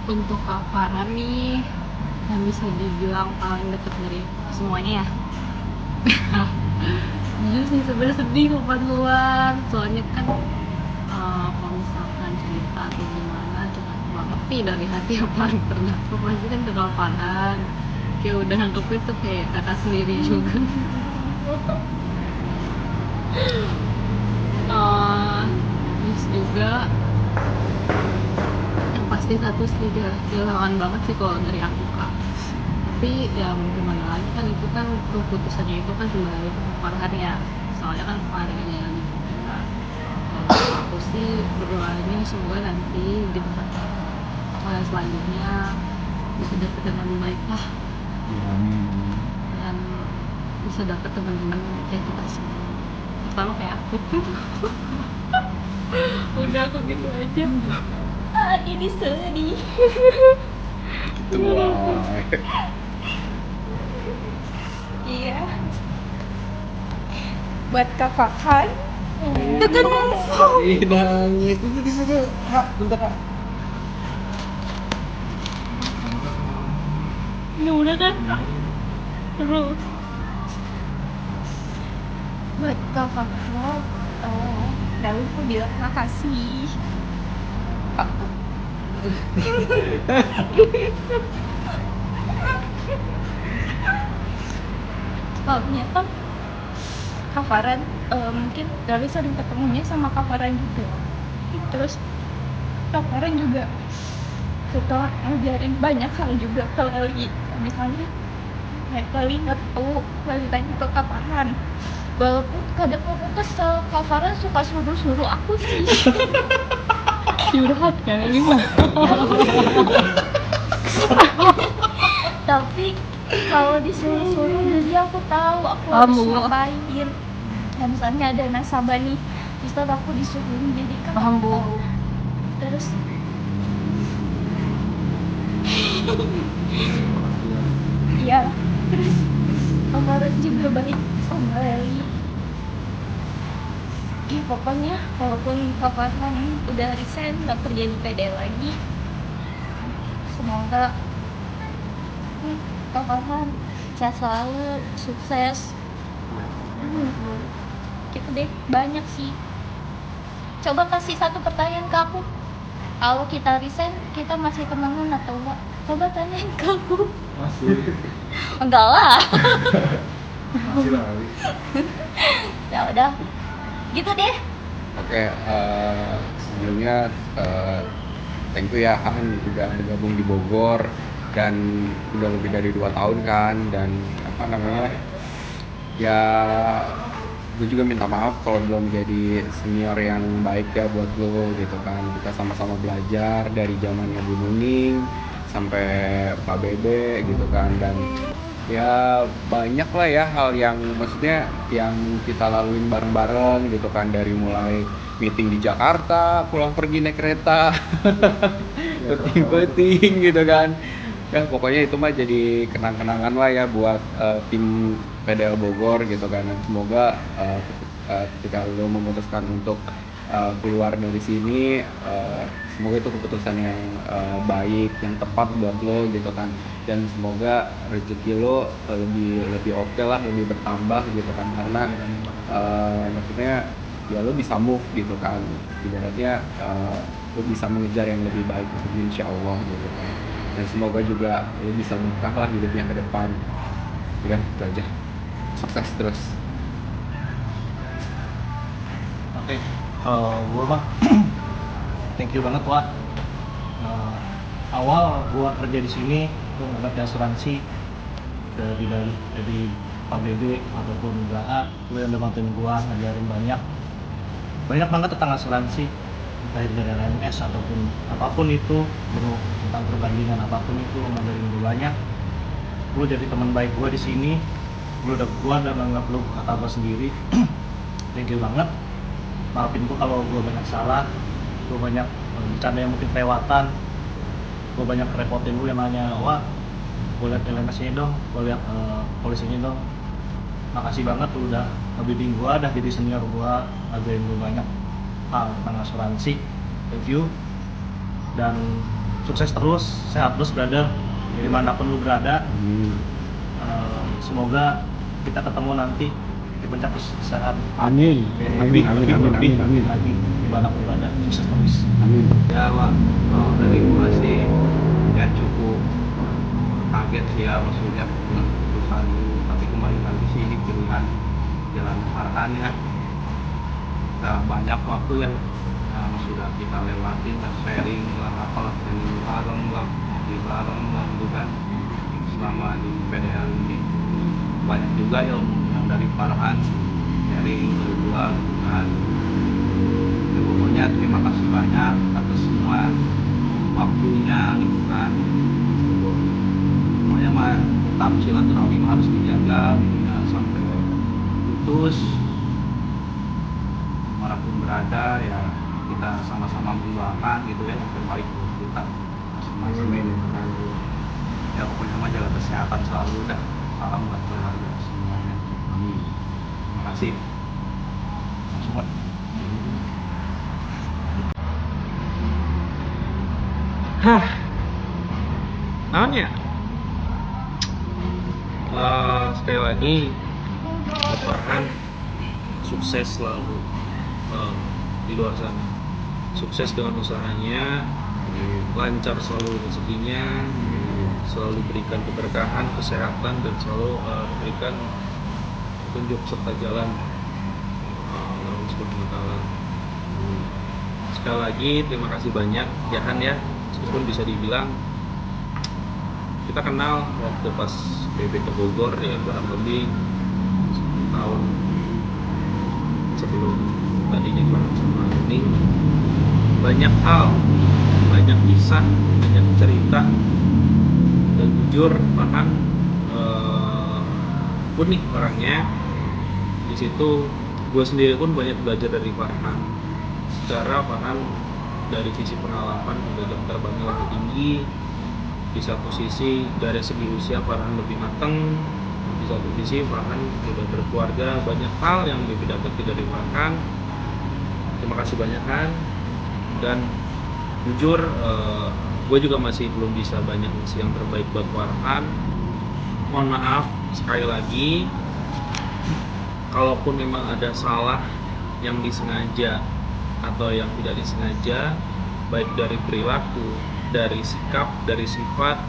Untuk Kak Farah nih, yang bisa dibilang paling deket dari semuanya ya. Jujur sih sebenarnya sedih kalau keluar, soalnya kan kalau misalkan cerita atau gimana curhat banget sih dari hati yang paling terdalam pasti kan ke Kak Farhan. Kayak udah nganggep itu kayak kakak sendiri juga. Terus juga yang pasti satu sih kehilangan banget sih kalau dari aku Kak, tapi ya mau gimana lagi kan itu kan keputusannya itu kan kembali ke Farhan ya, soalnya kan keluarganya yang juga. Kalau aku sih berdoanya semoga nanti di tempat selanjutnya bisa dapet yang lebih baik lah, dan bisa dapet teman-teman kayak kita semua, terutama kayak aku. Udah aku gitu aja. Ini sedih. Gitu wah. Iya. Buat Kak Farhan. Ih nangis. Kak, bentar Kak. Ini udah kan? Terus Buat Kak Farhan. Lalu aku bilang makasih. Soalnya kan Kak Farhan mungkin dari sering ketemunya sama Kak Farhan juga. Terus Kak Farhan juga suka ngajarin banyak hal juga ke Leli. Misalnya kayak Leli nggak tahu, Leli tanya ke Kak Farhan. Walaupun kadang aku kesel, Kak Farhan suka suruh-suruh aku sih. curhat kan ini mah. Tapi kalau disuruh-suruh jadi aku tahu aku harus ngapain. Dan misalnya ada nasabah nih, terus aku disuruh jadi kan Paham, Bu. tahu. Terus iya, terus kemarin juga baik sama Leli. Ya pokoknya walaupun Kak Farhan udah resign gak kerja di PD lagi, semoga Kak Farhan sehat selalu, sukses. Gitu deh, banyak sih. Coba kasih satu pertanyaan ke aku, kalau kita resign kita masih temenan atau enggak? Coba tanyain ke aku. Masih. Enggak lah. Masih lah. Ya udah, gitu deh. Oke, sebelumnya thank you ya Han udah bergabung di Bogor dan udah lebih dari 2 tahun kan, dan apa namanya ya gue juga minta maaf kalau belum jadi senior yang baik ya buat lo gitu kan. Kita sama-sama belajar dari zamannya Bu Nuning sampai Pak Bebe gitu kan, dan ya banyak lah ya hal yang maksudnya yang kita laluin bareng-bareng gitu kan, dari mulai meeting di Jakarta, pulang pergi naik kereta, beting gitu kan. Ya pokoknya itu mah jadi kenang-kenangan lah ya buat tim PDL Bogor gitu kan. Dan semoga ketika lo memutuskan untuk keluar dari sini, semoga itu keputusan yang baik, yang tepat buat lo gitu kan. Dan semoga rezeki lo lebih oke lah, lebih bertambah gitu kan, karena maksudnya ya lo bisa move gitu kan, ibaratnya lo bisa mengejar yang lebih baik gitu, insya Allah gitu kan. Dan semoga juga lo bisa berkah lah hidupnya ke depan. Ya itu aja, sukses terus. Oke, gue mah thank you banget Wak. Awal gue kerja di sini gue nggak ngerti asuransi dari Pak Bebe ataupun GAA. Lu yang udah bantuin gue, ngajarin banyak banget tentang asuransi, entah itu dari LMS ataupun apapun itu, lu tentang perbandingan apapun itu, lu ngajarin gue banyak. Lu jadi teman baik gue di sini. Gue udah nganggap lu kata gue sendiri. Thank you banget. Maafin gue kalau gue banyak salah, gue banyak bercanda yang mungkin kelewatan, gue banyak repotin lu yang nanya, wah gue liat LMS-nya dong, gue liat polisinya dong. Makasih banget lu udah ngebimbing gue, udah jadi senior gue, ngajarin gue banyak hal tentang asuransi. Thank you. Dan sukses terus, sehat terus brother, dimanapun lu berada. Semoga kita ketemu nanti di puncak kesehatan. Amin. Lebih Amin. lagi dimanapun berada, sukses terus. Amin. Ya Pak, kalau dari gua sih ya cukup kaget sih ya, maksudnya dengan keputusan lu, tapi kembali lagi sih ini pilihan jalan Farhan ya. Nah, banyak waktu yang sudah kita lewatin, sharing lah, apalah training bareng lah, ngopi bareng lah gitu kan, selama di PDL ini banyak juga ilmu yang dari Farhan sharing berdua gitu kan. Ya, pokoknya terima kasih banyak atas semua waktunya gitu kan. Pokoknya mah tetap silaturahmi harus dijaga ya, sampai putus. Dimanapun berada ya kita sama-sama mendoakan gitu ya yang terbaik buat kita masing-masing gitu kan. Ya pokoknya mah jaga kesehatan selalu dah. Salam buat keluarga semuanya. Amin. Terima kasih. Semua. Naon ya? Sekali lagi buat Farhan sukses selalu di luar sana, sukses dengan usahanya, lancar selalu rezekinya, selalu diberikan keberkahan, kesehatan, dan selalu diberikan petunjuk serta jalan Allah Subhanahu wa Ta'ala. Sekali lagi terima kasih banyak Jahan ya, meskipun bisa dibilang kita kenal waktu pas BB ke Bogor ya, kurang lebih 10 tahun sebelum tadinya bareng sama ini. Banyak hal, banyak kisah, banyak cerita, dan jujur Farhan unik orangnya. Di situ gue sendiri pun banyak belajar dari Farhan. Secara Farhan dari sisi pengalaman juga jam terbangnya lebih tinggi. Di satu sisi dari segi usia Farhan lebih matang, di satu sisi Farhan sudah berkeluarga. Banyak hal yang lebih dapat dari Farhan. Terima kasih banyak kan. Dan jujur gue juga masih belum bisa banyak ngasih yang terbaik buat Farhan. Mohon maaf sekali lagi kalaupun memang ada salah yang disengaja atau yang tidak disengaja, baik dari perilaku, dari sikap, dari sifat,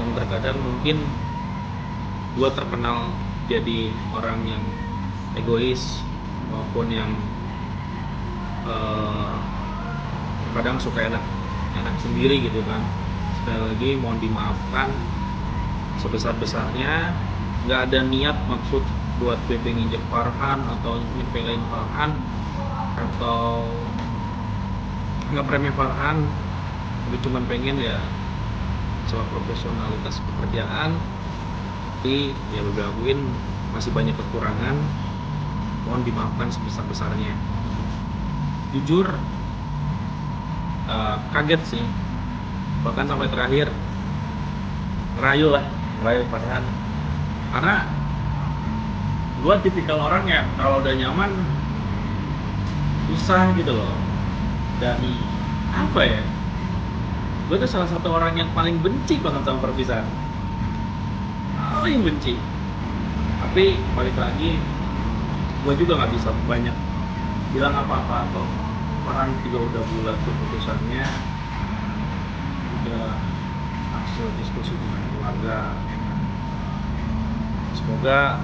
yang terkadang mungkin gue terkenal jadi orang yang egois maupun yang kadang suka enak sendiri gitu kan. Sekali lagi mohon dimaafkan sebesar-besarnya. Nggak ada niat maksud buat BB nginjek Farhan atau nyepelein Farhan atau nggak premium Farhan. Tapi cuma pengen ya soal profesionalitas pekerjaan, tapi ya beberapa masih banyak kekurangan, mohon dimaafkan sebesar-besarnya. Jujur kaget sih, bahkan sampai terakhir rayu Farhan, karena gue tipikal orang ya kalau udah nyaman susah gitu loh. Dan apa ya, gue tuh salah satu orang yang paling benci banget sama perpisahan, paling benci. Tapi balik lagi gue juga nggak bisa banyak bilang apa-apa atau Farhan juga udah bulat keputusannya, udah hasil diskusi dengan keluarga. Semoga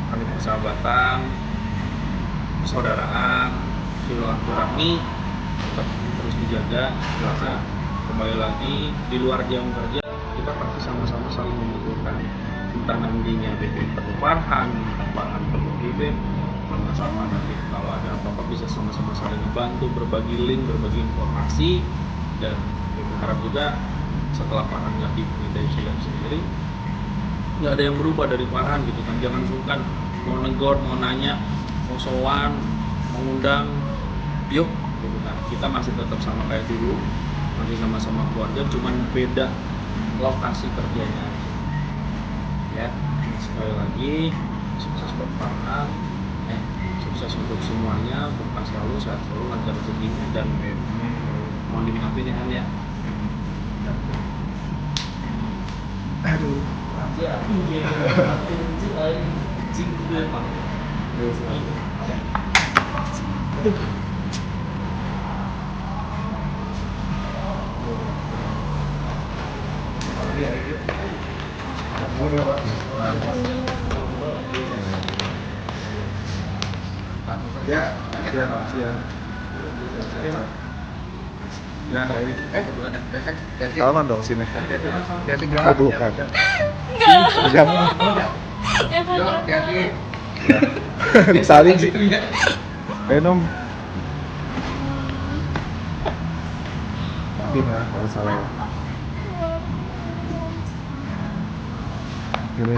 kali persahabatan, persaudaraan, silaturahmi tetap terus dijaga. Karena kembali lagi di luar jam kerja kita pasti sama-sama saling membutuhkan, entah nantinya BB perlu Farhan, entah Farhan perlu BB, sama-sama nanti kalau ada apa-apa bisa sama-sama saling membantu, berbagi link, berbagi informasi. Dan berharap juga setelah Farhan nggak diminta sendiri, nggak ada yang berubah dari Farhan gitu kan. Jangan sungkan mau negor, mau nanya, mau sowan, mau undang, yuk gitu kan. Kita masih tetap sama kayak dulu, masih sama-sama keluarga, cuman beda lokasi kerjanya ya. Sekali lagi sukses buat Farhan, sukses untuk semuanya, berkah selalu, sehat selalu, lancar rezekinya, dan mohon dimaafin ya Han ya Salaman dong sini. Oh, bukan. Saling sih. Venom. Gimana kalau salah? Gini.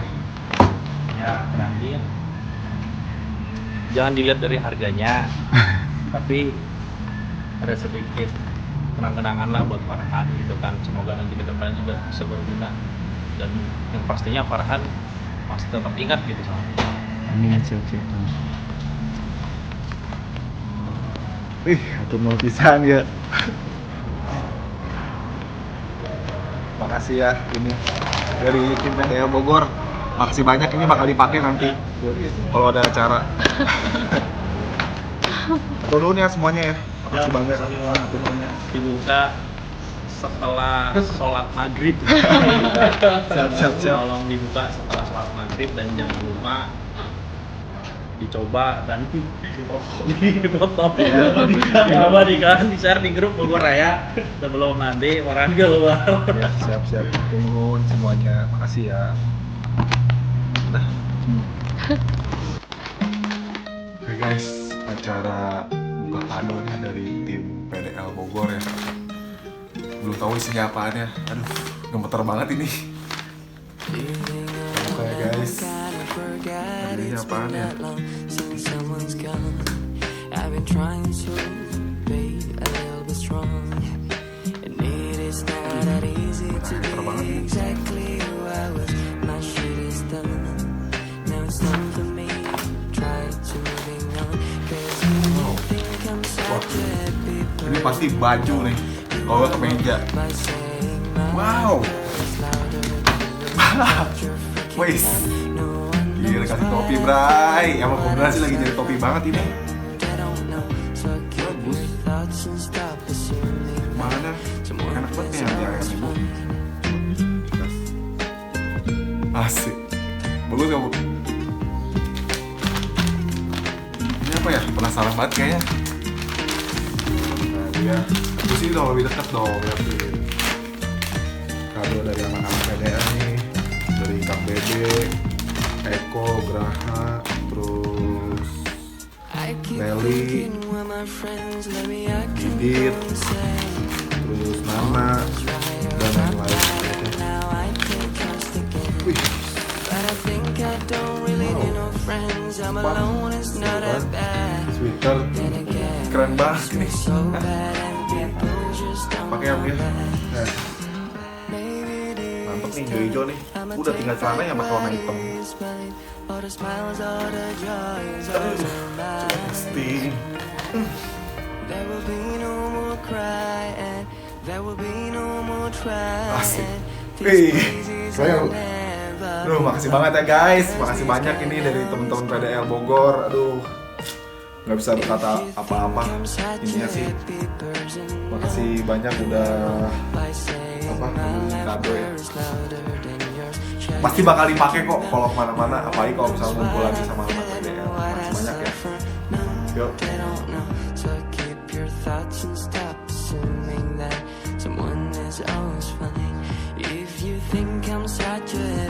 Ya, nanti jangan dilihat dari harganya, tapi ada sedikit kenang-kenangan lah buat Farhan gitu kan. Semoga nanti ke depannya juga bisa berguna, dan yang pastinya Farhan masih tetap ingat gitu sama kita. Amin, siap-siap. Wih, atau mau pisan ya. Makasih ya ini dari tim PDL Bogor. Makasih banyak, ini bakal dipakai nanti kalau ada acara. Turun ya semuanya ya. Makasih banget. Dibuka setelah sholat maghrib. Siap. Tolong dibuka setelah sholat maghrib, dan jangan lupa dicoba dan dipotong diabadikan, di share di grup Bogor Raya sebelum nanti orang keluar. Ya, siap. Turun semuanya. Makasih ya. Nah. Oke guys, acara buka kadonya dari tim PDL Bogor ya. Belum tahu isinya apaan ya. Aduh, gemeter banget ini. Oke guys. Ini apaan ya? Gemeter banget ini. Wah, ini pasti baju nih, kalau kemeja. Wow. Wih, gila kasih topi bray. Emang beneran sih lagi nyari topi banget ini. Bagus. Mana? Enak banget nih yang ibu. Asik. Bagus gak bu? Ini apa ya? Penasaran banget kayaknya. Nah dia, aku sih dong lebih dekat dong liatin. Kado dari anak-anak PDL nih, dari Kang Bebe, Eko, Graha, terus Nelly, Didit, terus Nana, dan lain-lain. Wih. Wow. Sweater keren banget ini. Pakai yang ini. Mantep nih, hijau-hijau nih. Udah tinggal celana yang pakai warna hitam. Pasti. Asik. Wih, saya. Aduh, makasih banget ya guys. Makasih banyak ini dari teman-teman PDL Bogor. Aduh, nggak bisa berkata apa-apa. Intinya sih, makasih banyak udah kado ya. Pasti bakal dipakai kok kalau kemana-mana. Apalagi kalau misalnya ngumpul lagi sama anak PDL. Makasih banyak ya. Yuk. Someone is always fine if you think I'm such a